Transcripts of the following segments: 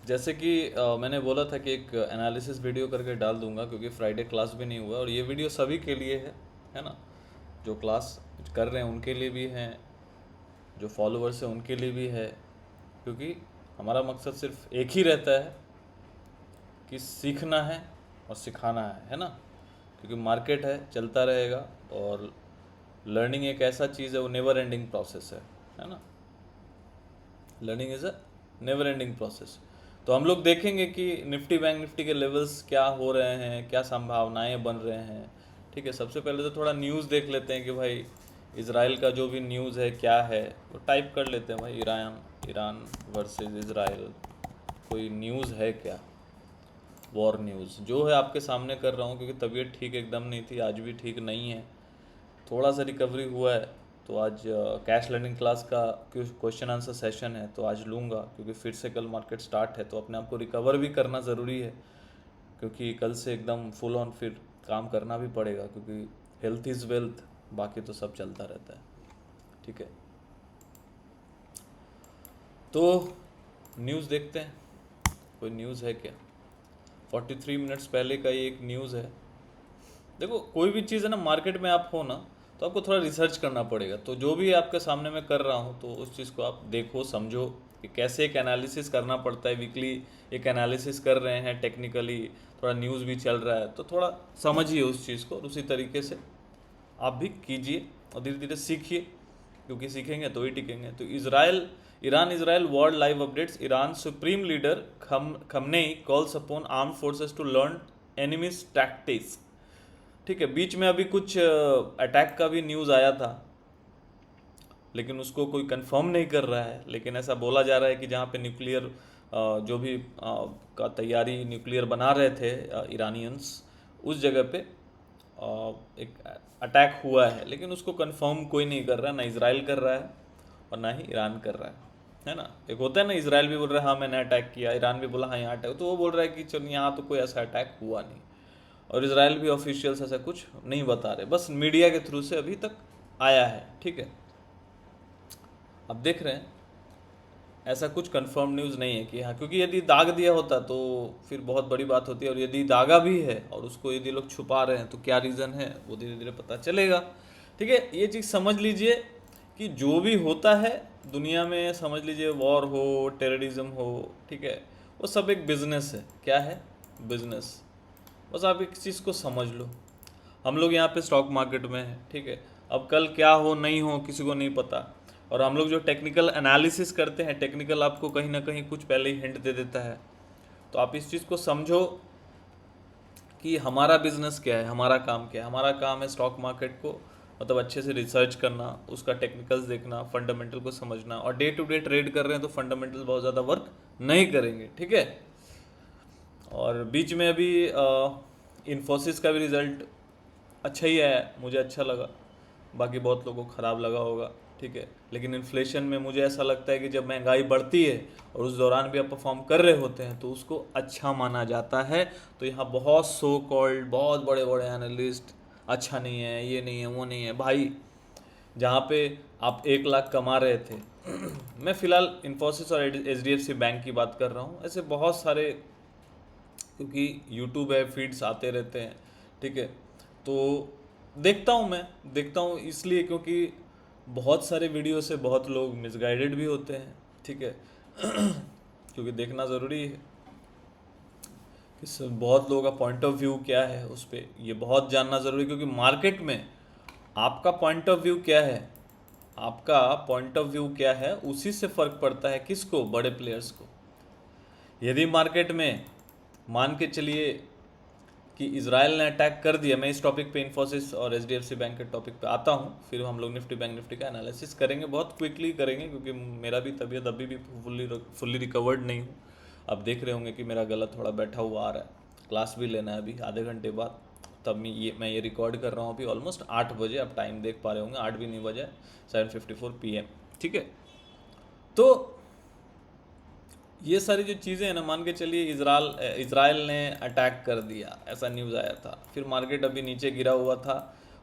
जैसे कि मैंने बोला था कि एक एनालिसिस वीडियो करके डाल दूंगा, क्योंकि फ्राइडे क्लास भी नहीं हुआ और ये वीडियो सभी के लिए है ना। जो क्लास कर रहे हैं उनके लिए भी है, जो फॉलोअर्स हैं उनके लिए भी है, क्योंकि हमारा मकसद सिर्फ एक ही रहता है कि सीखना है और सिखाना है ना। क्योंकि मार्केट है, चलता रहेगा, और लर्निंग एक ऐसा चीज़ है, वो नेवर एंडिंग प्रोसेस है ना। Learning is a never ending process. तो हम लोग देखेंगे कि निफ्टी बैंक निफ्टी के लेवल्स क्या हो रहे हैं, क्या संभावनाएं बन रहे हैं। ठीक है, सबसे पहले तो थोड़ा न्यूज़ देख लेते हैं कि भाई इसराइल का जो भी न्यूज़ है क्या है, वो टाइप कर लेते हैं भाई, ईरान ईरान वर्सेस इसराइल, कोई न्यूज़ है क्या। वॉर न्यूज़ जो है आपके सामने कर रहा हूँ, क्योंकि तबीयत ठीक एकदम नहीं थी, आज भी ठीक नहीं है, थोड़ा सा रिकवरी हुआ है। तो आज कैश लर्निंग क्लास का क्वेश्चन आंसर सेशन है, तो आज लूँगा, क्योंकि फिर से कल मार्केट स्टार्ट है, तो अपने आप को रिकवर भी करना ज़रूरी है, क्योंकि कल से एकदम फुल ऑन फिर काम करना भी पड़ेगा, क्योंकि हेल्थ इज़ वेल्थ, बाकी तो सब चलता रहता है। ठीक है, तो न्यूज़ देखते हैं, कोई न्यूज़ है क्या। 43 मिनट्स पहले का ये एक न्यूज़ है। देखो, कोई भी चीज़ है ना, मार्केट में आप हो ना, तो आपको थोड़ा रिसर्च करना पड़ेगा। तो जो भी आपके सामने मैं कर रहा हूँ, तो उस चीज़ को आप देखो, समझो कि कैसे एक एनालिसिस करना पड़ता है। वीकली एक एनालिसिस कर रहे हैं टेक्निकली, थोड़ा न्यूज़ भी चल रहा है, तो थोड़ा समझिए उस चीज़ को, और उसी तरीके से आप भी कीजिए और धीरे धीरे सीखिए, क्योंकि सीखेंगे तो ही टिकेंगे। तो Israel Iran Israel world live updates. Iran supreme leader Khamenei calls upon arm forces to learn enemies tactics. ठीक है, बीच में अभी कुछ अटैक का भी न्यूज़ आया था, लेकिन उसको कोई कंफर्म नहीं कर रहा है। लेकिन ऐसा बोला जा रहा है कि जहाँ पे न्यूक्लियर जो भी का तैयारी न्यूक्लियर बना रहे थे ईरानियंस, उस जगह पे एक अटैक हुआ है। लेकिन उसको कंफर्म कोई नहीं कर रहा, ना इसराइल कर रहा है और ना ही ईरान कर रहा है ना। एक होता है ना, इसराइल भी बोल रहा है हाँ मैंने अटैक किया, ईरान भी बोला हाँ यहाँ अटैक, तो वो बोल रहा है कि चलो यहाँ तो कोई ऐसा अटैक हुआ नहीं। और इसराइल भी ऑफिशियल्स ऐसा कुछ नहीं बता रहे, बस मीडिया के थ्रू से अभी तक आया है। ठीक है, अब देख रहे हैं, ऐसा कुछ कंफर्म न्यूज़ नहीं है कि हाँ, क्योंकि यदि दाग दिया होता तो फिर बहुत बड़ी बात होती है, और यदि दागा भी है और उसको यदि लोग छुपा रहे हैं, तो क्या रीज़न है वो धीरे धीरे पता चलेगा। ठीक है, ये चीज़ समझ लीजिए कि जो भी होता है दुनिया में, समझ लीजिए वॉर हो, टेररिज्म हो, ठीक है, वो सब एक बिजनेस है। क्या है? बिजनेस। बस आप एक चीज़ को समझ लो, हम लोग यहाँ पे स्टॉक मार्केट में हैं, ठीक है। अब कल क्या हो नहीं हो किसी को नहीं पता, और हम लोग जो टेक्निकल एनालिसिस करते हैं, टेक्निकल आपको कहीं ना कहीं कुछ पहले ही हिंट दे देता है। तो आप इस चीज़ को समझो कि हमारा बिजनेस क्या है, हमारा काम क्या है। हमारा काम है स्टॉक मार्केट को मतलब अच्छे से रिसर्च करना, उसका टेक्निकल्स देखना, फंडामेंटल को समझना, और डे टू डे ट्रेड कर रहे हैं तो फंडामेंटल बहुत ज़्यादा वर्क नहीं करेंगे। ठीक है, और बीच में अभी इन्फोसिस का भी रिजल्ट अच्छा ही आया, मुझे अच्छा लगा, बाकी बहुत लोगों को ख़राब लगा होगा। ठीक है, लेकिन इन्फ्लेशन में मुझे ऐसा लगता है कि जब महंगाई बढ़ती है और उस दौरान भी आप परफॉर्म कर रहे होते हैं, तो उसको अच्छा माना जाता है। तो यहाँ बहुत सो कॉल्ड बहुत बड़े बड़े एनालिस्ट, अच्छा नहीं है, ये नहीं है, वो नहीं है भाई। जहाँ पे आप 1 लाख कमा रहे थे मैं फ़िलहाल इन्फोसिस और H D F C bank की बात कर रहा हूँ, ऐसे बहुत सारे, क्योंकि यूट्यूब है, फीड्स आते रहते हैं। ठीक है, तो देखता हूँ, मैं देखता हूँ इसलिए क्योंकि बहुत सारे वीडियो से बहुत लोग मिसगाइडेड भी होते हैं। ठीक है क्योंकि देखना ज़रूरी है कि बहुत लोगों का पॉइंट ऑफ व्यू क्या है उस पर, ये बहुत जानना ज़रूरी है, क्योंकि मार्केट में आपका पॉइंट ऑफ व्यू क्या है, आपका पॉइंट ऑफ व्यू क्या है, उसी से फ़र्क पड़ता है किसको, बड़े प्लेयर्स को। यदि मार्केट में मान के चलिए कि इसराइल ने अटैक कर दिया, मैं इस टॉपिक पे इन्फोसिस और H D F C bank के टॉपिक पे आता हूँ, फिर हम लोग निफ्टी बैंक निफ्टी का एनालिसिस करेंगे, बहुत क्विकली करेंगे, क्योंकि मेरा भी तबीयत अभी भी फुल्ली रिकवर्ड नहीं हूँ। अब देख रहे होंगे कि मेरा गला थोड़ा बैठा हुआ आ रहा है, क्लास भी लेना है अभी आधे घंटे बाद। तब मैं ये रिकॉर्ड कर रहा हूँ अभी ऑलमोस्ट 8 बजे, आप टाइम देख पा रहे होंगे, 8 भी नहीं बजे, 7:54 PM। ठीक है, तो ये सारी जो चीज़ें हैं ना, मान के चलिए इसराइल इसराइल ने अटैक कर दिया, ऐसा न्यूज़ आया था, फिर मार्केट अभी नीचे गिरा हुआ था,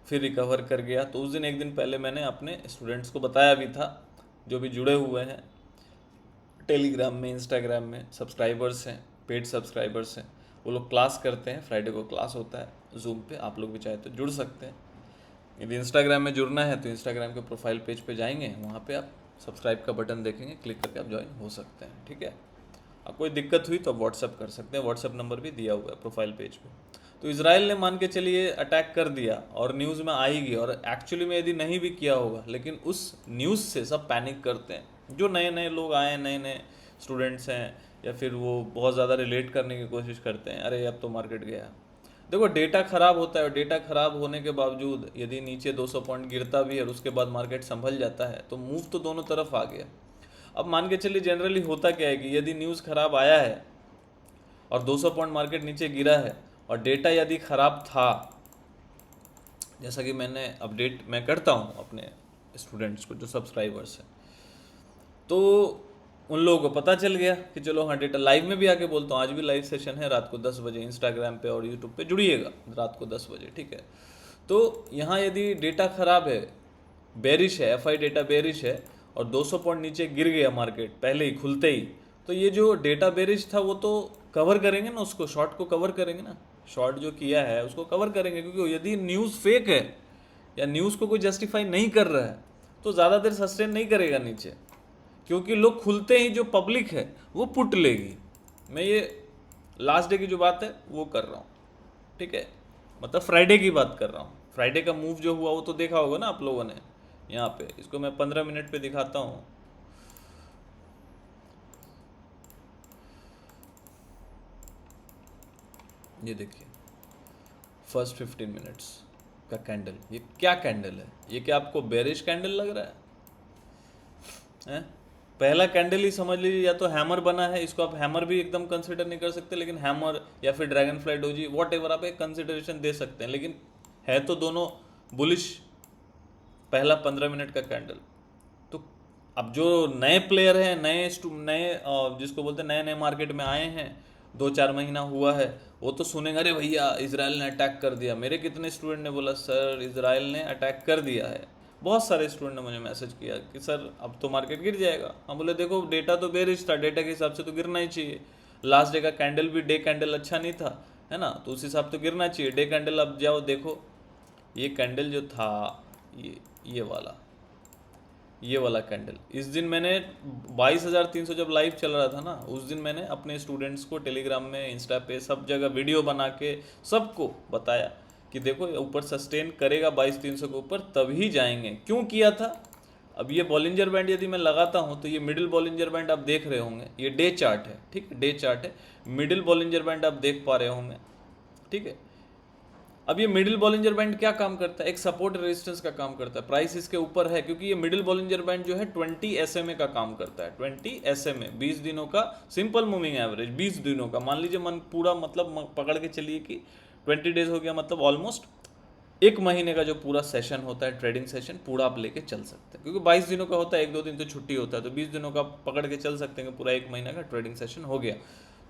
फिर रिकवर कर गया। तो उस दिन एक दिन पहले मैंने अपने स्टूडेंट्स को बताया भी था, जो भी जुड़े हुए हैं टेलीग्राम में, इंस्टाग्राम में सब्सक्राइबर्स हैं, पेड सब्सक्राइबर्स हैं, वो लोग क्लास करते हैं। फ्राइडे को क्लास होता है जूम पे, आप लोग भी चाहे तो जुड़ सकते हैं। यदि इंस्टाग्राम में जुड़ना है तो इंस्टाग्राम के प्रोफाइल पेज पे जाएंगे, वहाँ पे आप सब्सक्राइब का बटन देखेंगे, क्लिक करके आप ज्वाइन हो सकते हैं। ठीक है, अब कोई दिक्कत हुई तो आप व्हाट्सअप कर सकते हैं, व्हाट्सअप नंबर भी दिया हुआ है प्रोफाइल पेज पे। तो इजराइल ने मान के चलिए अटैक कर दिया और न्यूज़ में आएगी, और एक्चुअली में यदि नहीं भी किया होगा, लेकिन उस न्यूज़ से सब पैनिक करते हैं। जो नए नए लोग आए हैं, नए नए स्टूडेंट्स हैं, या फिर वो बहुत ज़्यादा रिलेट करने की कोशिश करते हैं, अरे अब तो मार्केट गया। देखो डेटा ख़राब होता है, और डेटा ख़राब होने के बावजूद यदि नीचे 200 पॉइंट गिरता भी है और उसके बाद मार्केट संभल जाता है, तो मूव तो दोनों तरफ आ गया। अब मान के चलिए जनरली होता क्या है कि यदि न्यूज़ ख़राब आया है और 200 पॉइंट मार्केट नीचे गिरा है, और डेटा यदि ख़राब था, जैसा कि मैंने अपडेट मैं करता हूँ अपने स्टूडेंट्स को जो सब्सक्राइबर्स हैं, तो उन लोगों को पता चल गया कि चलो हाँ डेटा, लाइव में भी आके बोलता हूँ, आज भी लाइव सेशन है रात को 10 बजे, इंस्टाग्राम पे और यूट्यूब पे जुड़िएगा रात को 10 बजे। ठीक है, तो यहाँ यदि डेटा ख़राब है, बेरिश है, एफआई डेटा बेरिश है, और 200 पॉइंट नीचे गिर गया मार्केट पहले ही खुलते ही, तो ये जो डेटा बेरिश था वो तो कवर करेंगे ना, उसको शॉर्ट को कवर करेंगे ना, शॉर्ट जो किया है उसको कवर करेंगे। क्योंकि यदि न्यूज़ फेक है या न्यूज़ को कोई जस्टिफाई नहीं कर रहा है, तो ज़्यादा देर सस्टेन नहीं करेगा नीचे, क्योंकि लोग खुलते ही जो पब्लिक है वो पुट लेगी। मैं ये लास्ट डे की जो बात है वो कर रहा हूँ। ठीक है, मतलब फ्राइडे की बात कर रहा हूँ। फ्राइडे का मूव जो हुआ वो तो देखा होगा ना आप लोगों ने। यहाँ पे इसको मैं 15 मिनट पे दिखाता हूँ। ये देखिए फर्स्ट 15 मिनट्स का कैंडल, ये क्या कैंडल है? ये क्या आपको बेरिश कैंडल लग रहा है? पहला कैंडल ही समझ लीजिए, या तो हैमर बना है, इसको आप हैमर भी एकदम कंसिडर नहीं कर सकते, लेकिन हैमर या फिर dragon fly doji what ever आप एक कंसिडरेशन दे सकते हैं, लेकिन है तो दोनों बुलिश। पहला 15 मिनट का कैंडल, तो अब जो नए प्लेयर हैं, नए जिसको बोलते हैं नए नए मार्केट में आए हैं, 2-4 महीना हुआ है, वो तो सुनेंगे अरे भैया इजराइल ने अटैक कर दिया। मेरे कितने स्टूडेंट ने बोला सर इजराइल ने अटैक कर दिया है। बहुत सारे स्टूडेंट ने मुझे मैसेज किया कि सर अब तो मार्केट गिर जाएगा। हम बोले देखो डेटा तो बेरिश था, डेटा के हिसाब से तो गिरना ही चाहिए। लास्ट डे का कैंडल भी डे कैंडल अच्छा नहीं था, है ना, तो उस हिसाब तो गिरना चाहिए। डे कैंडल अब जाओ देखो, ये कैंडल जो था, ये वाला कैंडल, इस दिन मैंने 22,300 जब लाइव चल रहा था ना, उस दिन मैंने अपने स्टूडेंट्स को टेलीग्राम में, इंस्टा पे, सब जगह वीडियो बना के सबको बताया कि देखो ऊपर सस्टेन करेगा 22,300 के ऊपर तभी जाएंगे। क्यों किया था? अब ये बॉलिंजर बैंड यदि मैं लगाता हूँ तो ये मिडिल बॉलिंजर बैंड आप देख रहे होंगे, ये डे चार्ट है। ठीक है, डे चार्ट है, मिडिल बॉलिंजर बैंड आप देख पा रहे होंगे। ठीक है, अब ये मिडिल बॉलिंजर बैंड क्या काम करता है? एक सपोर्ट रेजिस्टेंस का काम करता है। प्राइस इसके ऊपर है क्योंकि ये मिडिल बॉलिंजर बैंड जो है 20 SMA का काम करता है। 20 SMA 20 दिनों का सिंपल मूविंग एवरेज, 20 दिनों का मान लीजिए, मन पूरा मतलब पकड़ के चलिए कि 20 डेज हो गया, मतलब ऑलमोस्ट एक महीने का जो पूरा सेशन होता है, ट्रेडिंग सेशन पूरा आप लेके चल सकते हैं। क्योंकि 22 दिनों का होता है, 1-2 दिन तो छुट्टी होता है, तो 20 दिनों का पकड़ के चल सकते हैं, पूरा एक महीना का ट्रेडिंग सेशन हो गया।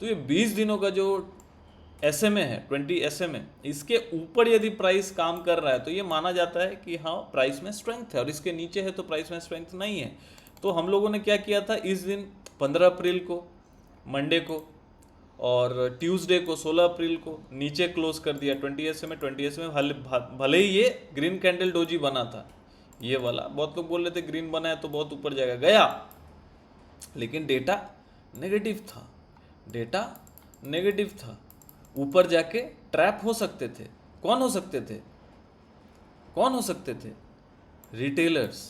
तो ये 20 दिनों का जो SMA है, 20 SMA, इसके ऊपर यदि प्राइस काम कर रहा है तो ये माना जाता है कि हाँ प्राइस में स्ट्रेंथ है, और इसके नीचे है तो प्राइस में स्ट्रेंथ नहीं है। तो हम लोगों ने क्या किया था, इस दिन 15 अप्रैल को, मंडे को, और ट्यूसडे को 16 अप्रैल को नीचे क्लोज कर दिया 20 SMA। भले ही ये ग्रीन कैंडल डोजी बना था, ये वाला बहुत लोग बोल रहे थे ग्रीन बना है तो बहुत ऊपर जाएगा, गया, लेकिन डेटा नेगेटिव था, डेटा नेगेटिव था। ऊपर जाके ट्रैप हो सकते थे। कौन हो सकते थे? कौन हो सकते थे? रिटेलर्स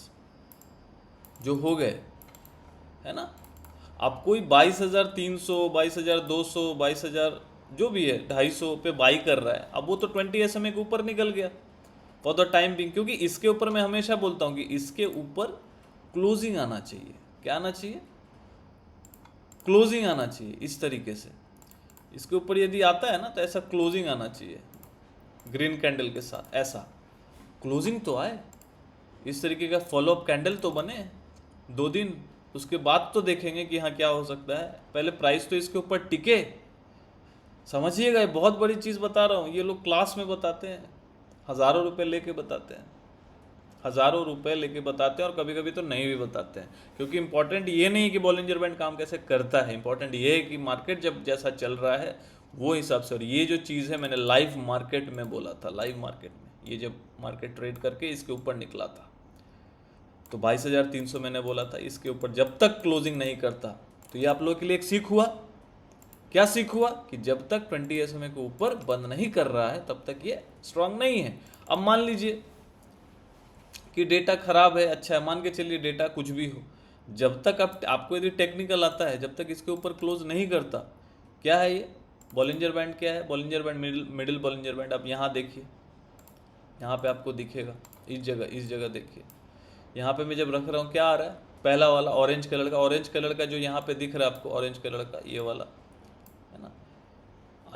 जो हो गए, है ना। अब कोई 22,300, 22,200, 22,000 जो भी है, 250 पे बाई कर रहा है, अब वो तो 20 SMA के ऊपर निकल गया फॉर द टाइम बिंग। क्योंकि इसके ऊपर मैं हमेशा बोलता हूँ कि इसके ऊपर क्लोजिंग आना चाहिए। क्या आना चाहिए? क्लोजिंग आना चाहिए। इस तरीके से इसके ऊपर यदि आता है ना तो ऐसा क्लोजिंग आना चाहिए, ग्रीन कैंडल के साथ ऐसा क्लोजिंग तो आए, इस तरीके का फॉलोअप कैंडल तो बने 2 दिन, उसके बाद तो देखेंगे कि हाँ क्या हो सकता है। पहले प्राइस तो इसके ऊपर टिके, समझिएगा, ये बहुत बड़ी चीज़ बता रहा हूँ। ये लोग क्लास में बताते हैं, हज़ारों रुपए लेके बताते हैं, हज़ारों रुपए लेके बताते हैं, और कभी कभी तो नहीं भी बताते हैं, क्योंकि इंपॉर्टेंट ये नहीं है कि बॉलिंजर बैंड काम कैसे करता है, इंपॉर्टेंट ये है कि मार्केट जब जैसा चल रहा है वो हिसाब से। और ये जो चीज़ है मैंने लाइव मार्केट में बोला था, लाइव मार्केट में, ये जब मार्केट ट्रेड करके इसके ऊपर निकला था तो 22,300 मैंने बोला था, इसके ऊपर जब तक क्लोजिंग नहीं करता, तो ये आप लोगों के लिए एक सीख हुआ। क्या सीख हुआ? कि जब तक 20 SMA के ऊपर बंद नहीं कर रहा है तब तक ये स्ट्रांग नहीं है। अब मान लीजिए कि डेटा खराब है, अच्छा है, मान के चलिए डेटा कुछ भी हो, जब तक आपको यदि टेक्निकल आता है, जब तक इसके ऊपर क्लोज नहीं करता, क्या है ये बॉलिंजर बैंड? क्या है Bollinger band? Middle Bollinger band. आप यहाँ देखिए, यहाँ पे आपको दिखेगा, इस जगह देखिए, यहाँ पे मैं जब रख रहा हूँ क्या आ रहा है? पहला वाला ऑरेंज कलर का जो यहाँ पे दिख रहा है आपको, ऑरेंज कलर का ये वाला है ना,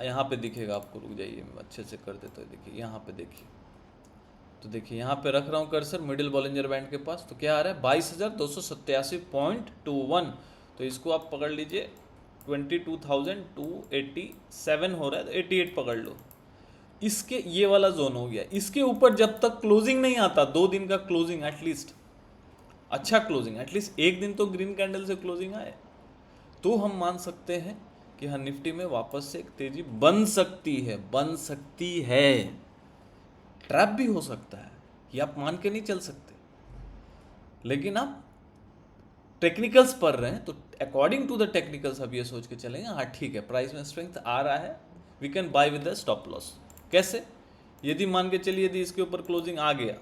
यहाँ पे दिखेगा आपको। रुक जाइए मैं अच्छे से कर देता हूँ, देखिए यहाँ पे देखिए, तो देखिए यहाँ पे रख रहा हूँ कर्सर मिडिल बॉलिंजर बैंड के पास, तो क्या आ रहा है? 22,287.21। तो इसको आप पकड़ लीजिए, 22,287 हो रहा है, तो 88 पकड़ लो। इसके ये वाला जोन हो गया, इसके ऊपर जब तक क्लोजिंग नहीं आता, 2 दिन का क्लोजिंग एटलीस्ट, अच्छा क्लोजिंग, एटलीस्ट एक दिन तो ग्रीन कैंडल से क्लोजिंग आए, तो हम मान सकते हैं कि हाँ निफ्टी में वापस से एक तेजी बन सकती है, बन सकती है। ट्रैप भी हो सकता है, ये आप मान के नहीं चल सकते, लेकिन आप टेक्निकल्स पढ़ रहे हैं तो अकॉर्डिंग टू द टेक्निकल्स आप ये सोच के चलेंगे हाँ ठीक है, प्राइस में स्ट्रेंथ आ रहा है, we can buy with the stop loss. कैसे? यदि मान के चलिए यदि इसके ऊपर क्लोजिंग आ गया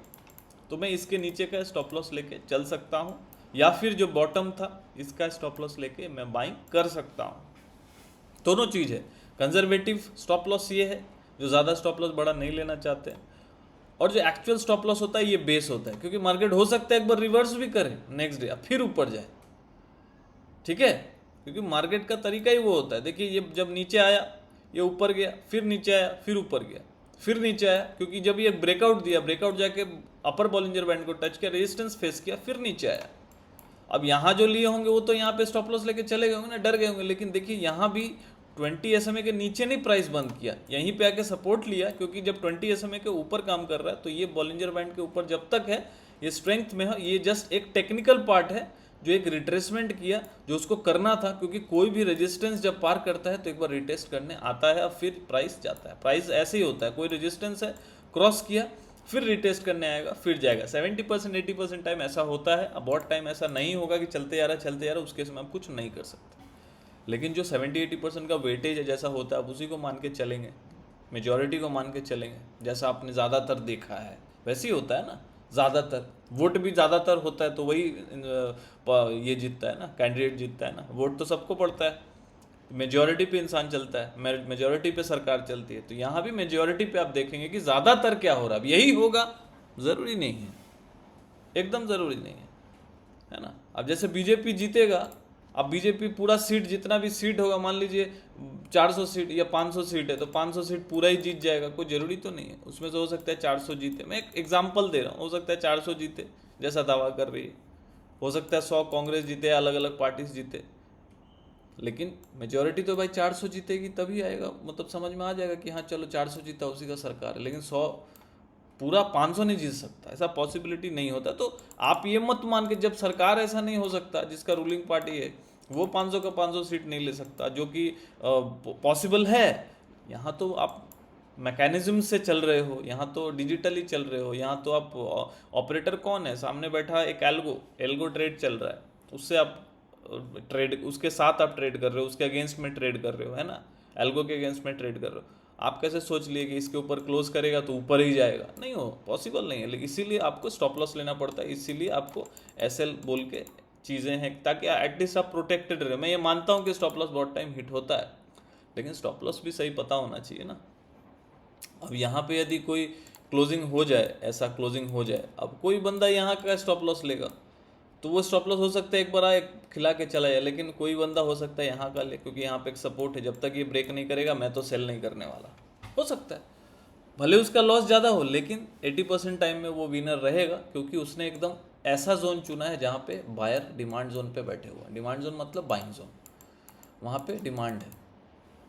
तो मैं इसके नीचे का स्टॉप लॉस लेके चल सकता हूँ, या फिर जो बॉटम था इसका स्टॉप लॉस लेके मैं बाइंग कर सकता हूँ। दोनों चीज़ है। कंजर्वेटिव स्टॉप लॉस ये है जो ज़्यादा स्टॉप लॉस बड़ा नहीं लेना चाहते हैं, और जो एक्चुअल स्टॉप लॉस होता है ये बेस होता है, क्योंकि मार्केट हो सकता है एक बार रिवर्स भी करे नेक्स्ट डे फिर ऊपर जाए, ठीक है, क्योंकि मार्केट का तरीका ही वो होता है। देखिए ये जब नीचे आया ये ऊपर गया, फिर नीचे आया, फिर ऊपर गया, फिर नीचे आया, क्योंकि जब ये ब्रेकआउट दिया, ब्रेकआउट जाके अपर बॉलिंजर बैंड को टच किया, रेजिस्टेंस फेस किया, फिर नीचे आया। अब यहाँ जो लिए होंगे वो तो यहाँ पे स्टॉप लॉस लेके चले गए होंगे ना, डर गए होंगे, लेकिन देखिए यहाँ भी 20 SMA के नीचे नहीं प्राइस बंद किया, यहीं पे आके सपोर्ट लिया, क्योंकि जब 20 SMA के ऊपर काम कर रहा है तो ये बॉलिंजर बैंड के ऊपर जब तक है ये स्ट्रेंथ में है। ये जस्ट एक टेक्निकल पार्ट है जो एक रिट्रेसमेंट किया, जो उसको करना था, क्योंकि कोई भी रेजिस्टेंस जब पार करता है तो एक बार रिटेस्ट करने आता है और फिर प्राइस जाता है। प्राइस ऐसे ही होता है, कोई रेजिस्टेंस है क्रॉस किया फिर रिटेस्ट करने आएगा फिर जाएगा। 70% 80% टाइम ऐसा होता है। अब बहुत टाइम ऐसा नहीं होगा कि चलते जा रहा है, उसके समय आप कुछ नहीं कर सकते। लेकिन जो 70-80% का वेटेज है जैसा होता है आप उसी को मान के चलेंगे, मेजॉरिटी को मान के चलेंगे, जैसा आपने ज़्यादातर देखा है वैसे ही होता है ना। ज़्यादातर वोट भी ज़्यादातर होता है तो वही ये जीतता है ना, कैंडिडेट जीतता है ना। वोट तो सबको पड़ता है, मेजॉरिटी पे इंसान चलता है, मेजॉरिटी पे सरकार चलती है। तो यहाँ भी मेजॉरिटी पे आप देखेंगे कि ज़्यादातर क्या हो रहा है, अब यही होगा ज़रूरी नहीं है, एकदम ज़रूरी नहीं है ना। अब जैसे बीजेपी जीतेगा, अब बीजेपी पूरा सीट, जितना भी सीट होगा, मान लीजिए 400 सीट या 500 सीट है तो 500 सीट पूरा ही जीत जाएगा, कोई ज़रूरी तो नहीं है। उसमें से हो सकता है 400 जीते, मैं एक एग्जांपल दे रहा हूँ, हो सकता है 400 जीते जैसा दावा कर रही है, हो सकता है 100 कांग्रेस जीते, अलग अलग पार्टीज जीते, लेकिन मेजॉरिटी तो भाई 400 जीतेगी तभी आएगा, मतलब समझ में आ जाएगा कि हाँ चलो 400 जीता उसी का सरकार है। लेकिन 100 पूरा 500 नहीं जीत सकता, ऐसा पॉसिबिलिटी नहीं होता। तो आप ये मत मान के, जब सरकार ऐसा नहीं हो सकता, जिसका रूलिंग पार्टी है वो 500 का 500 सीट नहीं ले सकता, जो कि पॉसिबल है। यहाँ तो आप मैकेनिज्म से चल रहे हो, यहाँ तो डिजिटली चल रहे हो, यहाँ तो आप ऑपरेटर कौन है? सामने बैठा एक एल्गो ट्रेड चल रहा है, उससे आप ट्रेड, उसके साथ आप ट्रेड कर रहे हो, उसके अगेंस्ट में ट्रेड कर रहे हो, है ना, एल्गो के अगेंस्ट में ट्रेड कर रहे हो। आप कैसे सोच लिए कि इसके ऊपर क्लोज करेगा तो ऊपर ही जाएगा? नहीं हो, पॉसिबल नहीं है। लेकिन इसीलिए आपको स्टॉप लॉस लेना पड़ता है, इसीलिए आपको एसएल बोल के चीज़ें हैं, ताकि एटलीस्ट आप प्रोटेक्टेड रहे। मैं ये मानता हूँ कि स्टॉप लॉस बहुत टाइम हिट होता है, लेकिन स्टॉप लॉस भी सही पता होना चाहिए ना। अब यहाँ पे यदि कोई क्लोजिंग हो जाए, ऐसा क्लोजिंग हो जाए, अब कोई बंदा यहाँ का स्टॉप लॉस लेगा तो वो स्टॉप लॉस हो सकता है एक बार आए खिला के चला जाए, लेकिन कोई बंदा हो सकता है यहाँ का ले, क्योंकि यहाँ पे एक सपोर्ट है, जब तक ये ब्रेक नहीं करेगा मैं तो सेल नहीं करने वाला। हो सकता है भले उसका लॉस ज़्यादा हो, लेकिन 80% टाइम में वो विनर रहेगा, क्योंकि उसने एकदम ऐसा जोन चुना है जहाँ पे बायर डिमांड जोन पे बैठे हुए हैं। डिमांड जोन मतलब बाइंग जोन, वहाँ पे डिमांड है,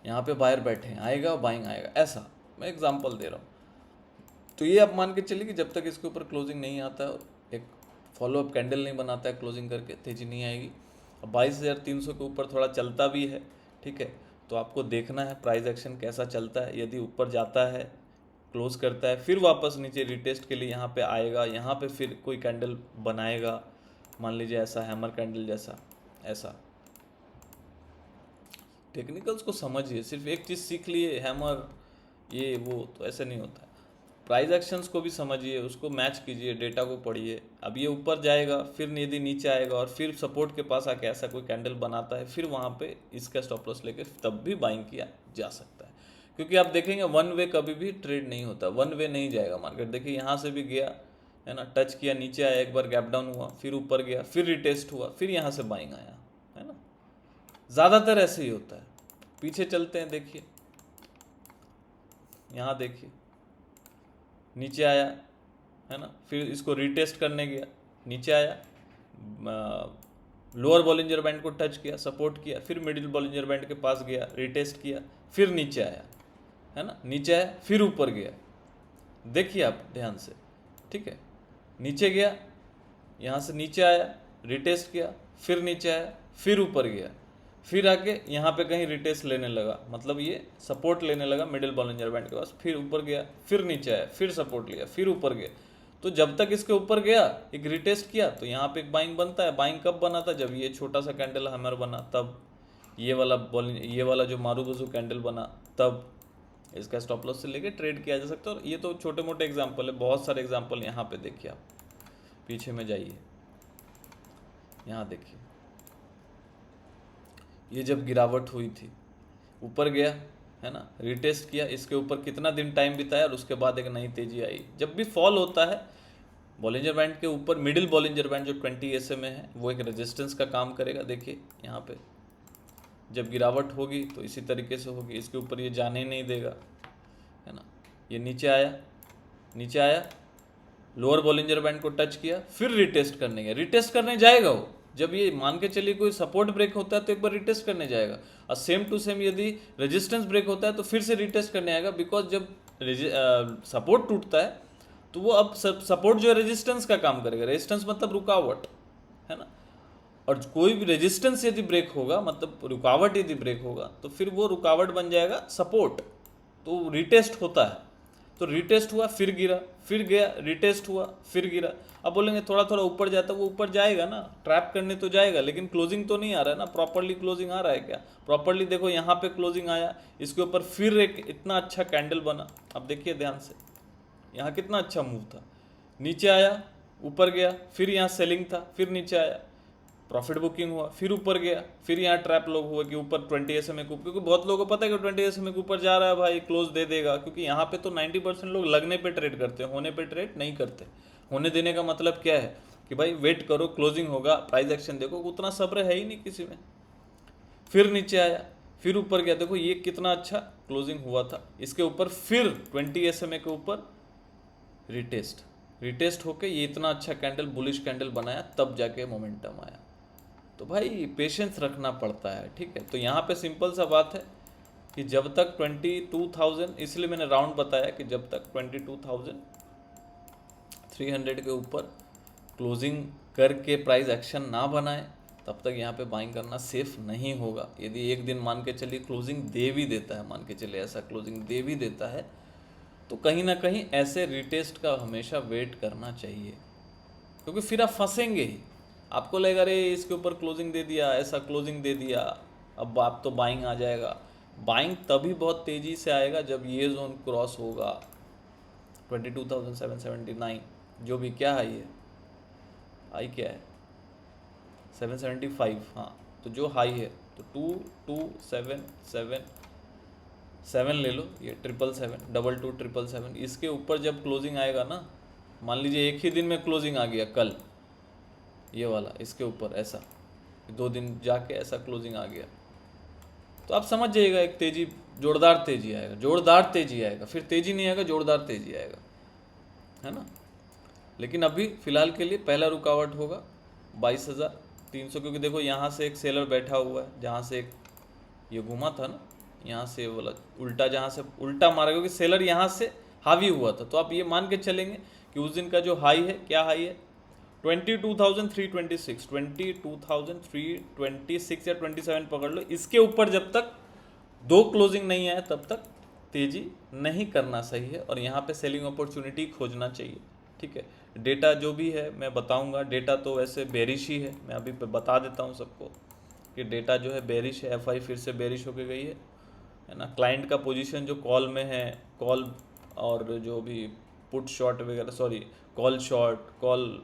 यहाँ पे बायर बैठे हैं, आएगा बाइंग आएगा, ऐसा मैं एग्जांपल दे रहा हूँ। तो ये आप मान के चलिए कि जब तक इसके ऊपर क्लोजिंग नहीं आता है, एक फॉलोअप कैंडल नहीं बनाता है क्लोजिंग करके, तेजी नहीं आएगी। अब 22,300 के ऊपर थोड़ा चलता भी है, ठीक है, तो आपको देखना है प्राइस एक्शन कैसा चलता है। यदि ऊपर जाता है, क्लोज करता है, फिर वापस नीचे रिटेस्ट के लिए यहाँ पे आएगा, यहाँ पे फिर कोई कैंडल बनाएगा, मान लीजिए ऐसा हैमर कैंडल जैसा, ऐसा। टेक्निकल्स को समझिए, सिर्फ एक चीज़ सीख लिए हैमर ये वो, तो ऐसे नहीं होता है। प्राइस एक्शंस को भी समझिए, उसको मैच कीजिए, डेटा को पढ़िए। अब ये ऊपर जाएगा, फिर यदि नीचे आएगा और फिर सपोर्ट के पास आके ऐसा कोई कैंडल बनाता है, फिर वहाँ पे इसका स्टॉप लॉस लेके तब भी बाइंग किया जा सकता है। क्योंकि आप देखेंगे वन वे कभी भी ट्रेड नहीं होता, वन वे नहीं जाएगा मार्केट। देखिए यहाँ से भी गया है ना, टच किया, नीचे आया, एक बार गैप डाउन हुआ, फिर ऊपर गया, फिर रिटेस्ट हुआ, फिर यहाँ से बाइंग आया, है ना। ज़्यादातर ऐसे ही होता है। पीछे चलते हैं, देखिए यहाँ देखिए, नीचे आया है ना, फिर इसको रिटेस्ट करने गया, नीचे आया, लोअर बॉलिंजर बैंड को टच किया, सपोर्ट किया, फिर मिडिल बॉलिंजर बैंड के पास गया, रिटेस्ट किया, फिर नीचे आया, है ना, नीचे आया, फिर ऊपर गया। देखिए आप ध्यान से, ठीक है, नीचे गया, यहाँ से नीचे आया, रिटेस्ट किया, फिर नीचे आया, फिर ऊपर गया, फिर आके यहाँ पे कहीं रिटेस्ट लेने लगा, मतलब ये सपोर्ट लेने लगा मिडिल बॉलिंजर बैंड के पास, फिर ऊपर गया, फिर नीचे आया, फिर सपोर्ट लिया, फिर ऊपर गया। तो जब तक इसके ऊपर गया, एक रिटेस्ट किया, तो यहाँ पे एक बाइंग बनता है। बाइंग कब बना था? जब ये छोटा सा कैंडल हैमर बना, तब ये वाला जो मारूबुजू कैंडल बना, तब इसका स्टॉप लॉस से लेके ट्रेड किया जा सकता है। और ये तो छोटे मोटे एग्जाम्पल है, बहुत सारे एग्जाम्पल यहाँ पे देखिए आप, पीछे में जाइए, यहाँ देखिए, ये जब गिरावट हुई थी, ऊपर गया है ना, रिटेस्ट किया, इसके ऊपर कितना दिन टाइम बिताया और उसके बाद एक नई तेजी आई। जब भी फॉल होता है बॉलिंजर बैंड के ऊपर, मिडिल बॉलिंजर बैंड जो 20 SMA है, वो एक रेजिस्टेंस का काम करेगा। देखिए यहाँ पे जब गिरावट होगी तो इसी तरीके से होगी, इसके ऊपर ये जाने ही नहीं देगा, है ना। ये नीचे आया, नीचे आया, लोअर बॉलिंजर बैंड को टच किया, फिर रिटेस्ट करने गया। रिटेस्ट करने जाएगा वो, जब ये मान के चलिए कोई सपोर्ट ब्रेक होता है तो एक बार रिटेस्ट करने जाएगा, और सेम टू सेम यदि रेजिस्टेंस ब्रेक होता है तो फिर से रिटेस्ट करने आएगा। बिकॉज जब सपोर्ट टूटता है तो वो अब सपोर्ट जो है रेजिस्टेंस का काम करेगा। रेजिस्टेंस मतलब रुकावट, है ना। और कोई भी रेजिस्टेंस यदि ब्रेक होगा, मतलब रुकावट यदि ब्रेक होगा, तो फिर वो रुकावट बन जाएगा सपोर्ट, तो रिटेस्ट होता है। तो रिटेस्ट हुआ, फिर गिरा, फिर गया, रिटेस्ट हुआ, फिर गिरा। अब बोलेंगे थोड़ा थोड़ा ऊपर जाता है, वो ऊपर जाएगा ना, ट्रैप करने तो जाएगा, लेकिन क्लोजिंग तो नहीं आ रहा है ना, प्रॉपरली क्लोजिंग आ रहा है क्या? प्रॉपरली देखो यहाँ पे क्लोजिंग आया, इसके ऊपर फिर एक इतना अच्छा कैंडल बना। अब देखिए ध्यान से, यहाँ कितना अच्छा मूव था, नीचे आया, ऊपर गया, फिर यहाँ सेलिंग था, फिर नीचे आया, प्रॉफिट बुकिंग हुआ, फिर ऊपर गया, फिर यहाँ ट्रैप लोग हुआ कि ऊपर 20 SMA को, क्योंकि बहुत लोगों को पता है कि 20 SMA के ऊपर जा रहा है भाई, क्लोज दे देगा। क्योंकि यहाँ पे तो 90% लोग लगने पे ट्रेड करते हैं, होने पे ट्रेड नहीं करते। होने देने का मतलब क्या है कि भाई वेट करो, क्लोजिंग होगा, प्राइस एक्शन देखो, उतना सब्र है ही नहीं किसी में। फिर नीचे आया, फिर ऊपर गया, देखो ये कितना अच्छा क्लोजिंग हुआ था, इसके ऊपर फिर 20 SMA के ऊपर रिटेस्ट होके ये इतना अच्छा कैंडल, बुलिश कैंडल बनाया, तब जाके मोमेंटम आया। तो भाई पेशेंस रखना पड़ता है, ठीक है। तो यहाँ पे सिंपल सा बात है कि जब तक 22,000, इसलिए मैंने राउंड बताया कि जब तक 22,300 के ऊपर क्लोजिंग करके प्राइस एक्शन ना बनाए, तब तक यहाँ पे बाइंग करना सेफ नहीं होगा। यदि एक दिन मान के चलिए क्लोजिंग दे भी देता है, मान के चलिए ऐसा क्लोजिंग दे भी देता है, तो कहीं ना कहीं ऐसे रिटेस्ट का हमेशा वेट करना चाहिए, क्योंकि फिर आप फंसेंगे ही। आपको लगेगा अरे इसके ऊपर क्लोजिंग दे दिया, ऐसा क्लोजिंग दे दिया, अब आप तो बाइंग आ जाएगा। बाइंग तभी बहुत तेज़ी से आएगा जब ये जोन क्रॉस होगा, 22,779, जो भी क्या हाई है, हाई क्या है 775, हाँ, तो जो हाई है तो 22,777 ले लो, ये 777, 22,777, इसके ऊपर जब क्लोजिंग आएगा ना, मान लीजिए एक ही दिन में क्लोजिंग आ गया कल, ये वाला इसके ऊपर ऐसा 2 दिन जाके ऐसा क्लोजिंग आ गया, तो आप समझ जाइएगा एक तेजी, जोरदार तेजी आएगा, जोरदार तेजी आएगा, फिर तेजी नहीं आएगा, जोरदार तेजी आएगा, है ना। लेकिन अभी फिलहाल के लिए पहला रुकावट होगा 22,300, क्योंकि देखो यहाँ से एक सेलर बैठा हुआ है, जहाँ से एक ये घुमा था ना, यहाँ से बोला उल्टा, जहाँ से उल्टा मारा, क्योंकि सेलर यहाँ से हावी हुआ था। तो आप ये मान के चलेंगे कि उस दिन का जो हाई है, क्या हाई है, 22,326, 22,326 या 27 पकड़ लो। इसके ऊपर जब तक दो क्लोजिंग नहीं आया तब तक तेजी नहीं करना सही है, और यहाँ पे सेलिंग अपॉर्चुनिटी खोजना चाहिए। ठीक है, डेटा जो भी है मैं बताऊंगा। डेटा तो वैसे बेरिश ही है, मैं अभी बता देता हूँ सबको कि डेटा जो है बेरिश है। एफआई फिर से बेरिश होके गई है ना। क्लाइंट का पोजीशन जो कॉल में है, कॉल और जो भी पुट शॉर्ट वगैरह, sorry call short, call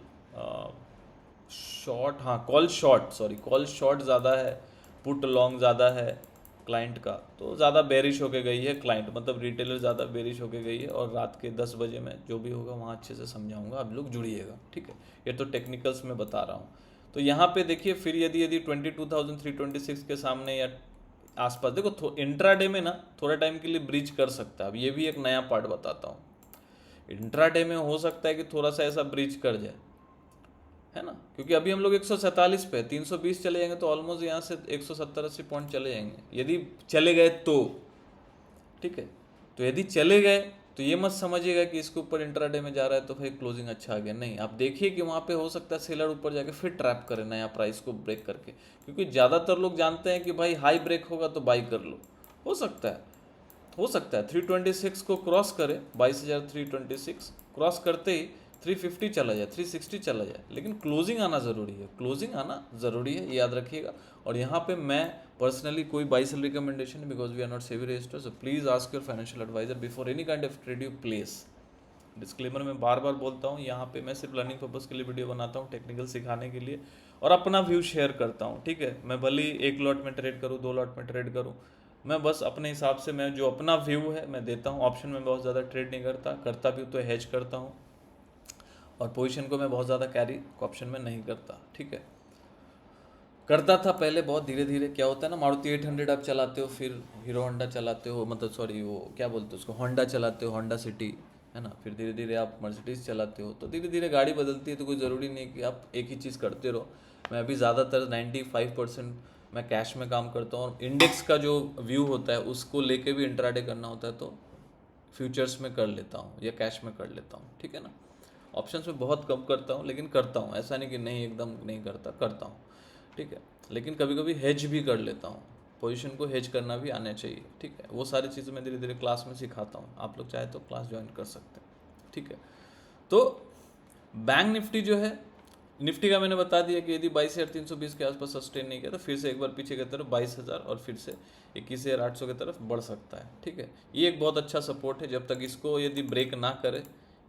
short, हाँ call short, sorry call short ज़्यादा है, पुट लॉन्ग ज़्यादा है क्लाइंट का, तो ज़्यादा बेरिश होके गई है क्लाइंट, मतलब रिटेलर ज़्यादा बेरिश होके गई है। और रात के 10 बजे में जो भी होगा वहाँ अच्छे से समझाऊंगा, आप लोग जुड़िएगा। ठीक है, ये तो टेक्निकल्स में बता रहा हूँ। तो यहाँ पे देखिए, फिर यदि 22,326 के सामने या आसपास, देखो इंट्राडे में ना थोड़ा टाइम के लिए ब्रीच कर सकता है। अब ये भी एक नया पार्ट बताता हूँ। इंट्राडे में हो सकता है कि थोड़ा सा ऐसा ब्रीच कर जाए, है ना, क्योंकि अभी हम लोग 147 पे, 320 चले जाएंगे तो ऑलमोस्ट यहाँ से 170-80 पॉइंट चले जाएंगे यदि चले गए तो। ठीक है, तो यदि चले गए तो ये मत समझिएगा कि इसके ऊपर इंट्राडे में जा रहा है तो भाई क्लोजिंग अच्छा आ गया, नहीं। आप देखिए कि वहाँ पे हो सकता है सेलर ऊपर जाके फिर ट्रैप करे नया प्राइस को ब्रेक करके, क्योंकि ज़्यादातर लोग जानते हैं कि भाई हाई ब्रेक होगा तो बाई कर लो। हो सकता है, 326 को क्रॉस करे, 22,326 क्रॉस करते ही 350 चला जाए, 360 चला जाए, लेकिन क्लोजिंग आना ज़रूरी है, क्लोजिंग आना ज़रूरी है, ये याद रखिएगा। और यहाँ पे मैं पर्सनली कोई buy sell recommendation, because we are not SEBI registered, so please ask your financial advisor before any kind of trade you place. Disclaimer में बार बार बोलता हूँ, यहाँ पे मैं सिर्फ लर्निंग पर्पज़ के लिए वीडियो बनाता हूँ, टेक्निकल सिखाने के लिए, और अपना व्यू शेयर करता हूँ। ठीक है, मैं भले ही 1 लॉट में ट्रेड करूँ, 2 लॉट में ट्रेड करूँ, मैं बस अपने हिसाब से, मैं जो अपना व्यू है मैं देता हूँ। ऑप्शन में बहुत ज़्यादा ट्रेड नहीं करता भी तो हेज करता हूँ, और पोजीशन को मैं बहुत ज़्यादा कैरी ऑप्शन में नहीं करता। ठीक है, करता था पहले बहुत धीरे धीरे। क्या होता है ना, मारुति 800 आप चलाते हो, फिर हीरो होंडा चलाते हो, मतलब सॉरी वो क्या बोलते हो उसको, होंडा चलाते हो, होंडा सिटी, है ना, फिर धीरे धीरे आप मर्सिडीज़ चलाते हो, तो धीरे धीरे गाड़ी बदलती है, तो कोई ज़रूरी नहीं कि आप एक ही चीज़ करते रहो। मैं अभी ज़्यादातर 95% मैं कैश में काम करता हूँ, और इंडेक्स का जो व्यू होता है उसको लेके भी इंट्राडे करना होता है तो फ्यूचर्स में कर लेता हूँ या कैश में कर लेता हूँ। ठीक है ना, ऑप्शंस में बहुत कम करता हूँ, लेकिन करता हूँ, ऐसा नहीं कि नहीं एकदम नहीं करता हूँ। ठीक है, लेकिन कभी कभी हेज भी कर लेता हूँ, पोजीशन को हेज करना भी आना चाहिए। ठीक है, वो सारी चीज़ें मैं धीरे धीरे क्लास में सिखाता हूँ, आप लोग चाहे तो क्लास ज्वाइन कर सकते हैं। ठीक है, तो बैंक निफ्टी जो है, निफ्टी का मैंने बता दिया कि यदि 22,320 के आसपास सस्टेन नहीं किया तो फिर से एक बार पीछे की तरफ 22,000 और फिर से 21,800 की तरफ बढ़ सकता है। ठीक है, ये एक बहुत अच्छा सपोर्ट है, जब तक इसको यदि ब्रेक ना करे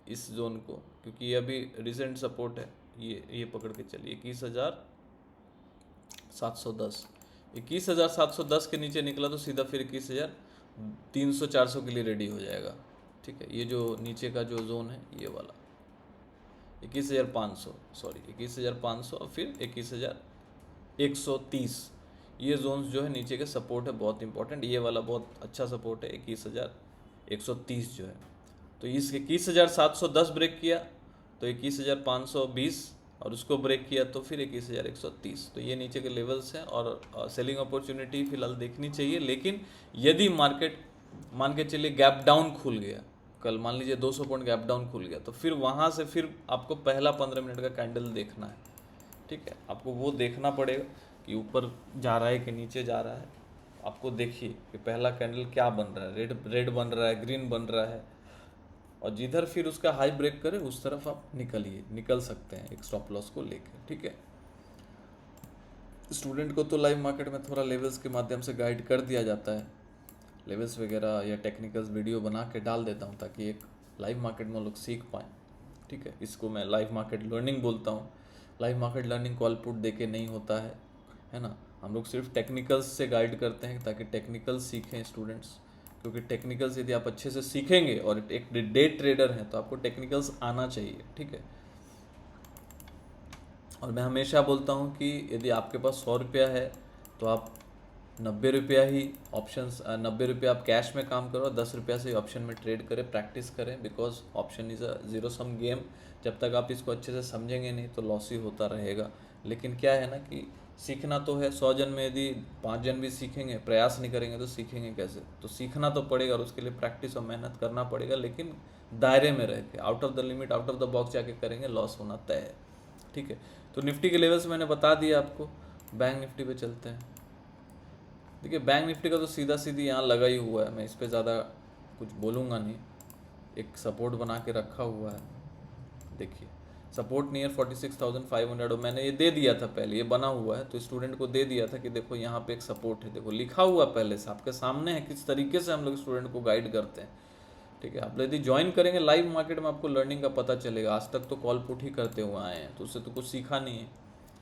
इस जोन को, क्योंकि ये अभी रिसेंट सपोर्ट है, ये पकड़ के चलिए 21,710, 21,710 के नीचे निकला तो सीधा फिर 21,300-400 के लिए रेडी हो जाएगा। ठीक है, ये जो नीचे का जो जोन है ये वाला 21,500, सॉरी 21,500 और फिर 21,130, ये जोन्स जो है नीचे के सपोर्ट है, बहुत इंपॉर्टेंट। ये वाला बहुत अच्छा सपोर्ट है 21,130 जो है। तो इस 21,710 ब्रेक किया तो 21,520, और उसको ब्रेक किया तो फिर 21,130, तो ये नीचे के लेवल्स हैं, और सेलिंग अपॉर्चुनिटी फिलहाल देखनी चाहिए। लेकिन यदि मार्केट मान के चलिए गैप डाउन खुल गया, कल मान लीजिए 200 पॉइंट गैप डाउन खुल गया, तो फिर वहाँ से फिर आपको पहला 15 मिनट का कैंडल देखना है। ठीक है, आपको वो देखना पड़ेगा कि ऊपर जा रहा है कि नीचे जा रहा है। आपको देखिए कि पहला कैंडल क्या बन रहा है, रेड बन रहा है, ग्रीन बन रहा है, और जिधर फिर उसका हाई ब्रेक करे उस तरफ आप निकल सकते हैं एक स्टॉप लॉस को लेकर। ठीक है, स्टूडेंट को तो लाइव मार्केट में थोड़ा लेवल्स के माध्यम से गाइड कर दिया जाता है, लेवल्स वगैरह या टेक्निकल्स वीडियो बना के डाल देता हूँ ताकि एक लाइव मार्केट में लोग सीख पाएँ। ठीक है, इसको मैं लाइव मार्केट लर्निंग बोलता हूँ। Live market learning call put दे के नहीं होता है ना, हम लोग सिर्फ टेक्निकल्स से गाइड करते हैं ताकि टेक्निकल्स सीखें स्टूडेंट्स, क्योंकि टेक्निकल्स यदि आप अच्छे से सीखेंगे और एक डे ट्रेडर हैं तो आपको टेक्निकल्स आना चाहिए। ठीक है, और मैं हमेशा बोलता हूँ कि यदि आपके पास 100 रुपया है तो आप 90 रुपया ही ऑप्शंस, 90 रुपया आप कैश में काम करो, 10 रुपया से ऑप्शन में ट्रेड करें, प्रैक्टिस करें, because option is a zero sum game. जब तक आप इसको अच्छे से समझेंगे नहीं तो लॉस ही होता रहेगा। लेकिन क्या है ना कि सीखना तो है, 100 जन में यदि 5 जन भी सीखेंगे, प्रयास नहीं करेंगे तो सीखेंगे कैसे? तो सीखना तो पड़ेगा और उसके लिए प्रैक्टिस और मेहनत करना पड़ेगा, लेकिन दायरे में रह के, out of the limit, out of the box जाके करेंगे, लॉस होना तय है। ठीक है, तो निफ्टी के लेवल्स मैंने बता दिया आपको। बैंक निफ्टी पे चलते हैं। देखिए बैंक निफ्टी का तो सीधा सीधी यहाँ लगा ही हुआ है, मैं इस पर ज़्यादा कुछ बोलूँगा नहीं। एक सपोर्ट बना के रखा हुआ है, देखिए सपोर्ट नियर 46,500, और मैंने ये दे दिया था पहले, ये बना हुआ है तो स्टूडेंट को दे दिया था कि देखो यहाँ पे एक सपोर्ट है, देखो लिखा हुआ पहले से आपके सामने है किस तरीके से हम लोग स्टूडेंट को गाइड करते हैं। ठीक है, आप यदि ज्वाइन करेंगे लाइव मार्केट में, आपको लर्निंग का पता चलेगा। आज तक तो कॉल पुट ही करते हुए आए हैं, तो उससे तो कुछ सीखा नहीं है,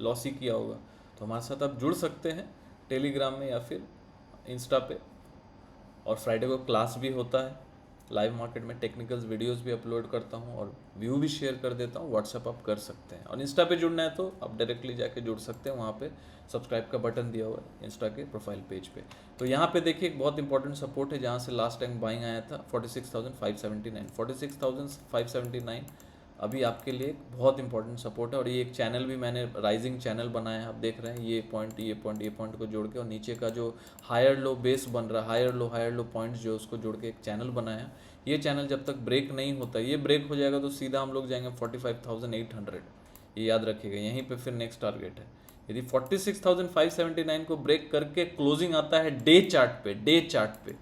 लॉस ही किया होगा। तो हमारे साथ आप जुड़ सकते हैं टेलीग्राम में या फिर इंस्टा पे, और फ्राइडे को क्लास भी होता है लाइव मार्केट में, टेक्निकल्स वीडियोस भी अपलोड करता हूँ और व्यू भी शेयर कर देता हूँ। व्हाट्सएप आप कर सकते हैं, और इंस्टा पे जुड़ना है तो आप डायरेक्टली जाके जुड़ सकते हैं, वहाँ पे सब्सक्राइब का बटन दिया हुआ है इंस्टा के प्रोफाइल पेज पे। तो यहाँ पे देखिए एक बहुत इंपॉर्टेंट सपोर्ट है, जहाँ से लास्ट टाइम बाइंग आया था 46,579, 46,579 अभी आपके लिए एक बहुत इंपॉर्टेंट सपोर्ट है। और ये एक चैनल भी मैंने राइजिंग चैनल बनाया है, आप देख रहे हैं, ये पॉइंट को जोड़ के, और नीचे का जो हायर लो बेस बन रहा है, हायर लो पॉइंट्स जो उसको जोड़ के एक चैनल बनाया। ये चैनल जब तक ब्रेक नहीं होता, ये ब्रेक हो जाएगा तो सीधा हम लोग जाएंगे 45,800, ये याद रखिएगा, यहीं पे फिर नेक्स्ट टारगेट है। यदि 46,579 को ब्रेक करके क्लोजिंग आता है डे चार्ट पे,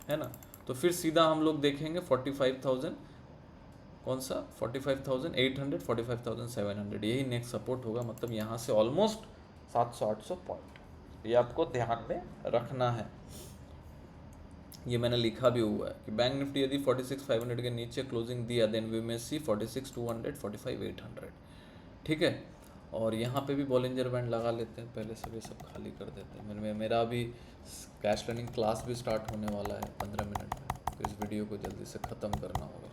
है ना, तो फिर सीधा हम लोग देखेंगे 45,000, कौन सा 45,800, 45,700, यही नेक्स्ट सपोर्ट होगा। मतलब यहाँ से ऑलमोस्ट 700-800 पॉइंट, ये आपको ध्यान में रखना है। ये मैंने लिखा भी हुआ है कि बैंक निफ्टी यदि 46,500 के नीचे क्लोजिंग दिया, देन वी में सी 46,200, 45,800। ठीक है, और यहाँ पे भी बॉलिंजर बैंड लगा लेते हैं, पहले से भी सब खाली कर देते हैं। मेरा अभी कैश लर्निंग क्लास भी स्टार्ट होने वाला है 15 मिनट में, तो इस वीडियो को जल्दी से ख़त्म करना होगा।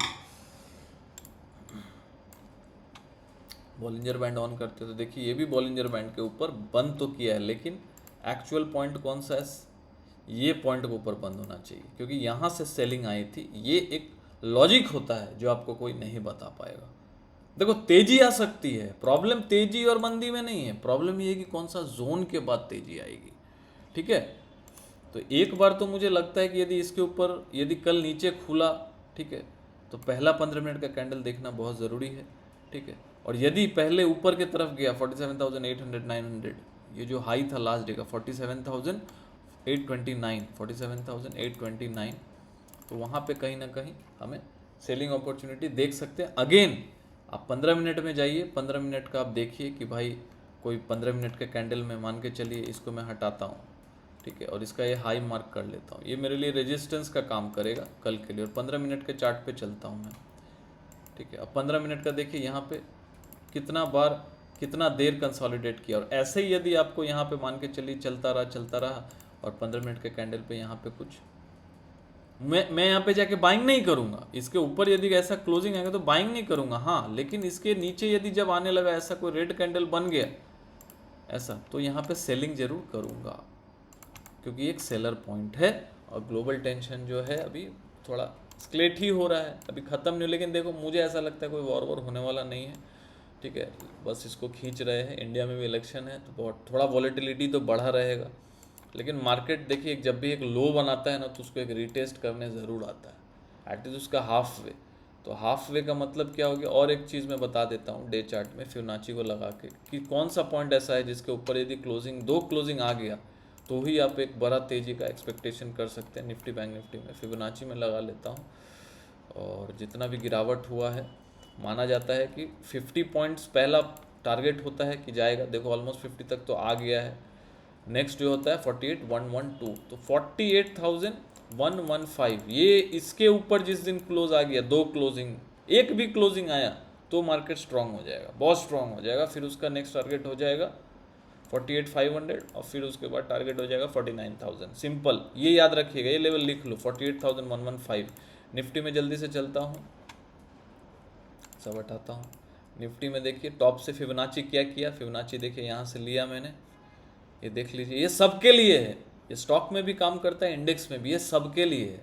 बॉलिंजर बैंड ऑन करते हो तो देखिए ये भी बॉलिंजर बैंड के ऊपर बंद तो किया है, लेकिन एक्चुअल पॉइंट कौन सा है, ये पॉइंट के ऊपर बंद होना चाहिए, क्योंकि यहाँ से सेलिंग आई थी। ये एक लॉजिक होता है जो आपको कोई नहीं बता पाएगा। देखो तेजी आ सकती है, प्रॉब्लम तेजी और मंदी में नहीं है, प्रॉब्लम ये है कि कौन सा जोन के बाद तेजी आएगी। ठीक है, तो एक बार तो मुझे लगता है कि यदि इसके ऊपर यदि कल नीचे खुला, ठीक है, तो पहला 15 मिनट का कैंडल देखना बहुत ज़रूरी है। ठीक है, और यदि पहले ऊपर की तरफ गया 47,800, 900, ये जो हाई था लास्ट डे का 47,829, 47,829, तो वहाँ पे कहीं ना कहीं हमें सेलिंग अपॉर्चुनिटी देख सकते हैं। अगेन आप 15 मिनट में जाइए, 15 मिनट का आप देखिए कि भाई कोई 15 मिनट के कैंडल में मान के चलिए इसको मैं हटाता हूँ, ठीक है, और इसका ये हाई मार्क कर लेता हूँ, ये मेरे लिए रेजिस्टेंस का काम करेगा कल के लिए, और 15 मिनट के चार्ट पे चलता हूँ मैं। ठीक है, अब 15 मिनट का देखिए यहाँ पे कितना बार कितना देर कंसोलिडेट किया, और ऐसे ही यदि आपको यहाँ पे मान के चलिए चलता रहा और 15 मिनट के कैंडल पे यहाँ पे कुछ, मैं यहाँ पे जाके बाइंग नहीं करूँगा, इसके ऊपर यदि ऐसा क्लोजिंग आएगा तो बाइंग नहीं करूँगा, हाँ, लेकिन इसके नीचे यदि जब आने लगा ऐसा कोई रेड कैंडल बन गया ऐसा, तो यहाँ पे सेलिंग जरूर करूँगा, क्योंकि एक सेलर पॉइंट है, और ग्लोबल टेंशन जो है अभी थोड़ा स्केलेट ही हो रहा है, अभी ख़त्म नहीं। लेकिन देखो मुझे ऐसा लगता है कोई वॉर होने वाला नहीं है। ठीक है, बस इसको खींच रहे हैं, इंडिया में भी इलेक्शन है तो बहुत थोड़ा वॉलेटिलिटी तो बढ़ा रहेगा, लेकिन मार्केट देखिए जब भी एक लो बनाता है ना तो उसको एक रीटेस्ट करने ज़रूर आता है, एटलीस्ट उसका हाफ वे। तो हाफ वे का मतलब क्या हो गया, और एक चीज़ मैं बता देता हूँ डे चार्ट में फिबोनाची को लगा के, कि कौन सा पॉइंट ऐसा है जिसके ऊपर यदि दो क्लोजिंग आ गया तो ही आप एक बड़ा तेज़ी का एक्सपेक्टेशन कर सकते हैं। निफ्टी बैंक निफ्टी में फिबोनाची में लगा लेता हूँ, और जितना भी गिरावट हुआ है माना जाता है कि 50 पॉइंट्स पहला टारगेट होता है कि जाएगा, देखो ऑलमोस्ट 50 तक तो आ गया है। नेक्स्ट जो होता है 48,112, तो 48,115, ये इसके ऊपर जिस दिन क्लोज आ गया, दो क्लोजिंग, एक भी क्लोजिंग आया तो मार्केट स्ट्रांग हो जाएगा, बहुत स्ट्रांग हो जाएगा। फिर उसका नेक्स्ट टारगेट हो जाएगा 48,500, और फिर उसके बाद टारगेट हो जाएगा 49,000। सिंपल, ये याद रखिएगा, ये लेवल लिख लो 48,115। निफ्टी में जल्दी से चलता हूँ, सब हटाता हूँ। निफ्टी में देखिए टॉप से फिबोनाची क्या किया, फिबोनाची देखिए यहाँ से लिया मैंने, ये देख लीजिए, ये सबके लिए है, ये स्टॉक में भी काम करता है, इंडेक्स में भी, ये सबके लिए है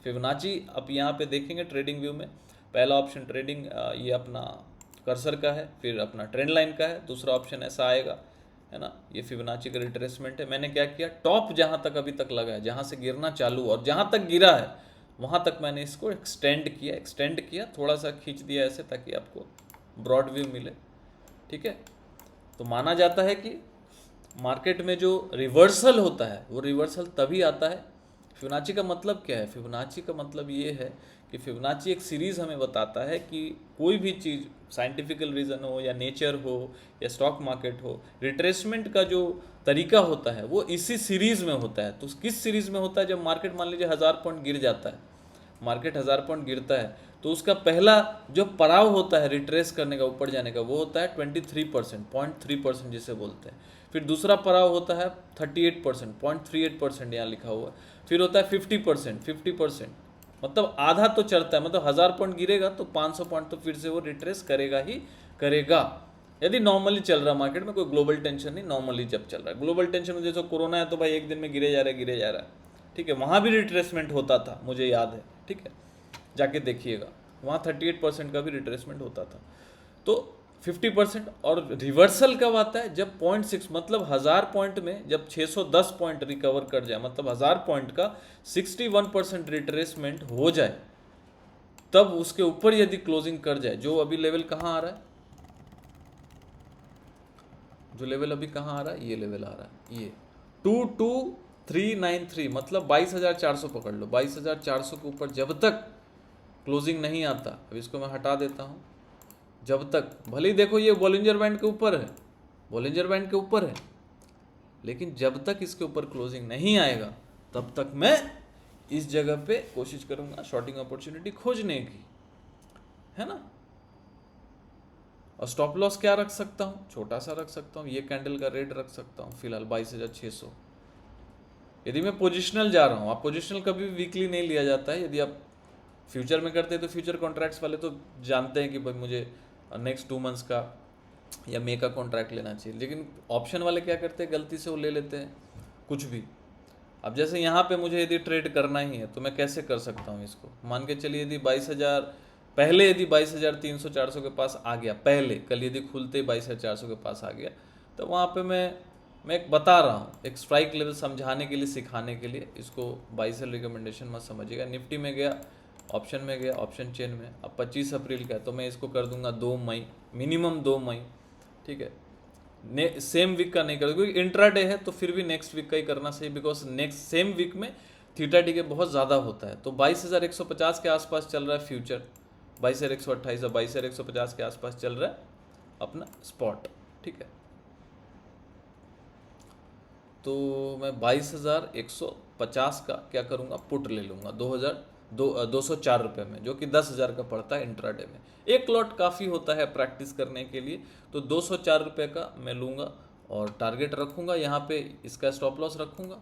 फिबोनाची। अब यहाँ पे देखेंगे ट्रेडिंग व्यू में, पहला ऑप्शन ट्रेडिंग ये अपना कर्सर का है, फिर अपना ट्रेंड लाइन का है, दूसरा ऑप्शन ऐसा आएगा, है ना, ये फिबोनाची का रिट्रेसमेंट है। मैंने क्या किया, टॉप जहाँ तक अभी तक लगा है, जहाँ से गिरना चालू और जहाँ तक गिरा है वहाँ तक मैंने इसको एक्सटेंड किया, थोड़ा सा खींच दिया ऐसे ताकि आपको ब्रॉड व्यू मिले, ठीक है। तो माना जाता है कि मार्केट में जो रिवर्सल होता है वो रिवर्सल तभी आता है। फिबोनाची का मतलब क्या है, फिबोनाची का मतलब ये है कि फिबोनाची एक सीरीज़ हमें बताता है कि कोई भी चीज़, साइंटिफिकल रीज़न हो या नेचर हो या स्टॉक मार्केट हो, रिट्रेसमेंट का जो तरीका होता है वो इसी सीरीज़ में होता है। तो किस सीरीज़ में होता है, जब मार्केट मान लीजिए 1000 पॉइंट गिर जाता है, मार्केट 1000 पॉइंट गिरता है, तो उसका पहला जो पड़ाव होता है रिट्रेस करने का, ऊपर जाने का, वो होता है 23%, 0.3% जिसे बोलते हैं। फिर दूसरा पड़ाव होता है 38%, 0.38% यहाँ लिखा हुआ है। फिर होता है 50%, मतलब आधा तो चढ़ता है, मतलब 1000 पॉइंट गिरेगा तो 500 पॉइंट तो फिर से वो रिट्रेस करेगा ही करेगा, यदि नॉर्मली चल रहा है मार्केट में, कोई ग्लोबल टेंशन नहीं, नॉर्मली जब चल रहा है। ग्लोबल टेंशन में जैसे कोरोना है तो भाई एक दिन में गिरे जा रहा है, ठीक है, वहाँ भी रिट्रेसमेंट होता था, मुझे याद है, ठीक है, जाके देखिएगा, वहाँ 38% का भी रिट्रेसमेंट होता था। तो 50%, और रिवर्सल कब आता है, जब 0.6 मतलब 1000 पॉइंट में जब 610 पॉइंट रिकवर कर जाए, मतलब 1000 पॉइंट का 61% रिट्रेसमेंट हो जाए, तब उसके ऊपर यदि क्लोजिंग कर जाए, जो अभी लेवल कहाँ आ रहा है, जो लेवल अभी कहाँ आ रहा है, ये लेवल आ रहा है, ये 22393, मतलब 22,400 पकड़ लो, 22,400 के ऊपर जब तक क्लोजिंग नहीं आता, अब इसको मैं हटा देता हूँ, जब तक, भले ही देखो ये बॉलिंजर बैंड के ऊपर है, बॉलिंजर बैंड के ऊपर है, लेकिन जब तक इसके ऊपर क्लोजिंग नहीं आएगा तब तक मैं इस जगह पे कोशिश करूंगा शॉर्टिंग अपॉर्चुनिटी खोजने की, है ना। और स्टॉप लॉस क्या रख सकता हूँ, छोटा सा रख सकता हूँ, ये कैंडल का रेट रख सकता हूँ फिलहाल 22,600। यदि मैं पोजिशनल जा रहा हूँ, आप पोजिशनल कभी भी वीकली नहीं लिया जाता है, यदि आप फ्यूचर में करते हैं तो फ्यूचर कॉन्ट्रैक्ट्स वाले तो जानते हैं कि भाई मुझे नेक्स्ट 2 मंथ्स का या मे का कॉन्ट्रैक्ट लेना चाहिए, लेकिन ऑप्शन वाले क्या करते हैं, गलती से वो ले लेते हैं कुछ भी। अब जैसे यहाँ पे मुझे यदि ट्रेड करना ही है तो मैं कैसे कर सकता हूँ इसको, मान के चलिए यदि 22,000 पहले यदि 22,300-400 के पास आ गया, पहले कल यदि खुलते 22,400 के पास आ गया, तो वहाँ पे मैं एक बता रहा हूँ, एक स्ट्राइक लेवल समझाने के लिए, सिखाने के लिए, इसको बाई सेल रिकमेंडेशन मत समझिएगा। निफ्टी में गया, ऑप्शन में गया, ऑप्शन चेन में, अब 25 अप्रैल का है तो मैं इसको कर दूंगा 2 मई, मिनिमम 2 मई, ठीक है। सेम वीक का नहीं कर, क्योंकि इंट्राडे है तो फिर भी नेक्स्ट वीक का ही करना सही, बिकॉज नेक्स्ट सेम वीक में थीटा डी के बहुत ज़्यादा होता है। तो 22,150 के आसपास चल रहा है फ्यूचर, 22,128 और 22,150 के आसपास चल रहा है अपना स्पॉट, ठीक है। तो मैं 22,150 का क्या करूँगा, पुट ले लूँगा 204 रुपये में, जो कि 10,000 का पड़ता है इंट्राडे में। एक लॉट काफ़ी होता है प्रैक्टिस करने के लिए, तो 204 रुपये का मैं लूँगा और टारगेट रखूँगा यहाँ पे, इसका स्टॉप लॉस रखूँगा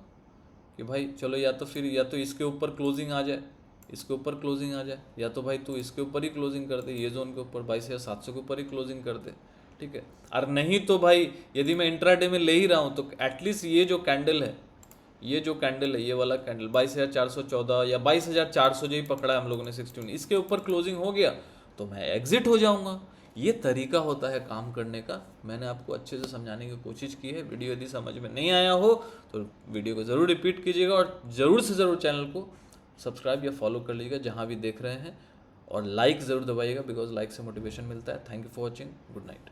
कि भाई चलो या तो फिर या तो इसके ऊपर क्लोजिंग आ जाए, इसके ऊपर क्लोजिंग आ जाए, या तो भाई तू इसके ऊपर ही क्लोजिंग कर दे, ये जोन के ऊपर 22,700 के ऊपर ही क्लोजिंग कर दे, ठीक है। और नहीं तो भाई यदि मैं इंट्राडे में ले ही रहा हूँ तो एटलीस्ट ये जो कैंडल है, ये वाला कैंडल 22,414 या 22,400 जो ही पकड़ा है हम लोगों ने 16, इसके ऊपर क्लोजिंग हो गया तो मैं एग्जिट हो जाऊंगा। ये तरीका होता है काम करने का, मैंने आपको अच्छे से समझाने की कोशिश की है। वीडियो यदि समझ में नहीं आया हो तो वीडियो को ज़रूर रिपीट कीजिएगा और ज़रूर से ज़रूर चैनल को सब्सक्राइब या फॉलो कर लीजिएगा जहाँ भी देख रहे हैं, और लाइक ज़रूर दबाइएगा, बिकॉज लाइक से मोटिवेशन मिलता है। Thank you for watching, good night.